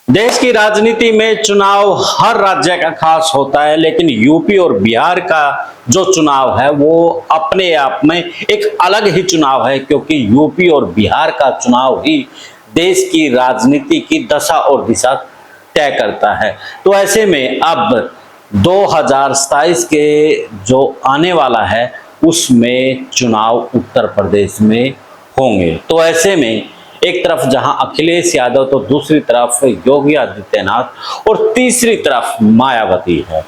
देश की राजनीति में चुनाव हर राज्य का खास होता है, लेकिन यूपी और बिहार का जो चुनाव है वो अपने आप में एक अलग ही चुनाव है, क्योंकि यूपी और बिहार का चुनाव ही देश की राजनीति की दशा और दिशा तय करता है। तो ऐसे में अब 2027 के जो आने वाला है उसमें चुनाव उत्तर प्रदेश में होंगे। तो ऐसे में एक तरफ जहां अखिलेश यादव तो दूसरी तरफ योगी आदित्यनाथ और तीसरी तरफ मायावती है,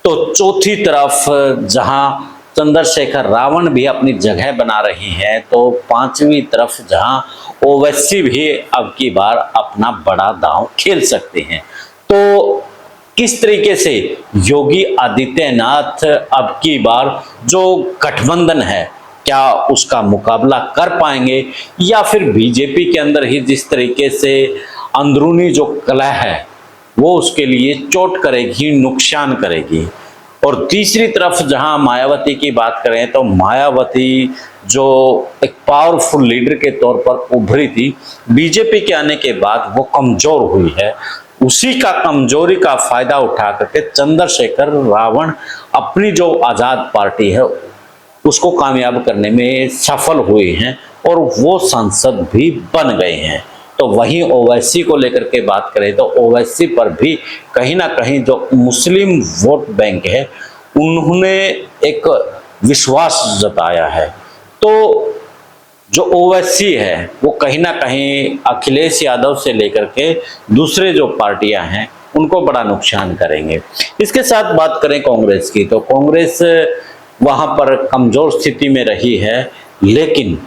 तो चौथी तरफ जहां चंद्रशेखर रावण भी अपनी जगह बना रही हैं, तो पांचवी तरफ जहां ओवैसी भी अब की बार अपना बड़ा दांव खेल सकते हैं। तो किस तरीके से योगी आदित्यनाथ अब की बार जो गठबंधन है क्या उसका मुकाबला कर पाएंगे, या फिर बीजेपी के अंदर ही जिस तरीके से अंदरूनी जो कलह है वो उसके लिए चोट करेगी, नुकसान करेगी। और तीसरी तरफ जहां मायावती की बात करें तो मायावती जो एक पावरफुल लीडर के तौर पर उभरी थी, बीजेपी के आने के बाद वो कमजोर हुई है। उसी का कमजोरी का फायदा उठा करके चंद्रशेखर रावण अपनी जो आजाद पार्टी है उसको कामयाब करने में सफल हुए हैं और वो सांसद भी बन गए हैं। तो वहीं ओवैसी को लेकर के बात करें तो ओवैसी पर भी कहीं ना कहीं जो मुस्लिम वोट बैंक है उन्होंने एक विश्वास जताया है। तो जो ओवैसी है वो कहीं ना कहीं अखिलेश यादव से लेकर के दूसरे जो पार्टियां हैं उनको बड़ा नुकसान करेंगे। इसके साथ बात करें कांग्रेस की, तो कांग्रेस वहां पर कमजोर स्थिति में रही है, लेकिन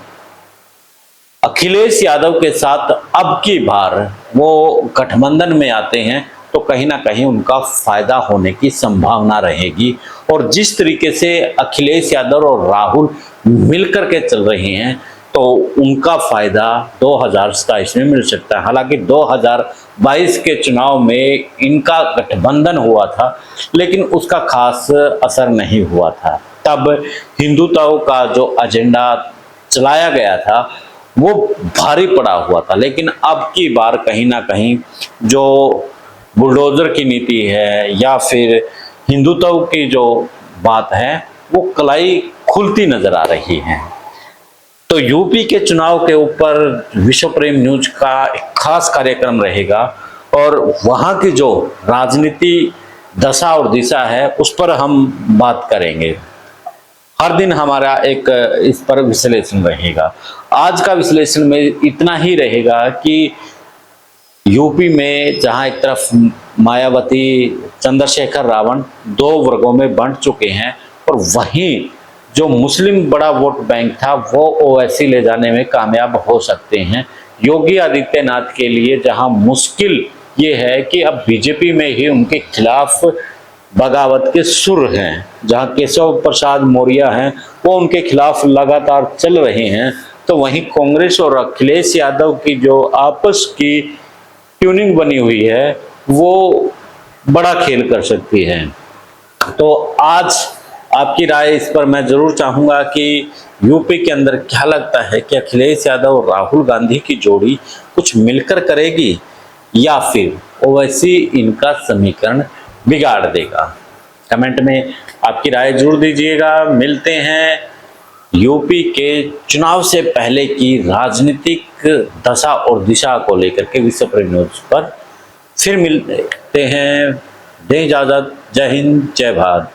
अखिलेश यादव के साथ अब की बार वो गठबंधन में आते हैं तो कहीं ना कहीं उनका फायदा होने की संभावना रहेगी। और जिस तरीके से अखिलेश यादव और राहुल मिलकर के चल रहे हैं तो उनका फायदा 2027 में मिल सकता है। हालांकि 2022 के चुनाव में इनका गठबंधन हुआ था लेकिन उसका खास असर नहीं हुआ था। तब हिंदुत्व का जो एजेंडा चलाया गया था वो भारी पड़ा हुआ था, लेकिन अब की बार कहीं ना कहीं जो बुलडोजर की नीति है या फिर हिंदुत्व की जो बात है वो कलाई खुलती नजर आ रही है। तो यूपी के चुनाव के ऊपर विश्व प्रेम न्यूज का एक खास कार्यक्रम रहेगा और वहां की जो राजनीति दशा और दिशा है उस पर हम बात करेंगे। हर दिन हमारा एक इस पर विश्लेषण रहेगा। आज का विश्लेषण में इतना ही रहेगा कि यूपी में जहां एक तरफ मायावती चंद्रशेखर रावण दो वर्गों में बंट चुके हैं और वहीं जो मुस्लिम बड़ा वोट बैंक था वो ओवैसी ले जाने में कामयाब हो सकते हैं। योगी आदित्यनाथ के लिए जहां मुश्किल ये है कि अब बीजेपी में ही उनके खिलाफ बगावत के सुर हैं, जहां केशव प्रसाद मौर्य हैं वो उनके खिलाफ लगातार चल रहे हैं, तो वहीं कांग्रेस और अखिलेश यादव की जो आपस की ट्यूनिंग बनी हुई है वो बड़ा खेल कर सकती है। तो आज आपकी राय इस पर मैं जरूर चाहूंगा कि यूपी के अंदर क्या लगता है कि अखिलेश यादव और राहुल गांधी की जोड़ी कुछ मिलकर करेगी या फिर ओवैसी इनका समीकरण बिगाड़ देगा। कमेंट में आपकी राय जरूर दीजिएगा। मिलते हैं यूपी के चुनाव से पहले की राजनीतिक दशा और दिशा को लेकर के विश्व प्रेम न्यूज पर फिर मिलते हैं। दें इजाजत। जय हिंद, जय भारत।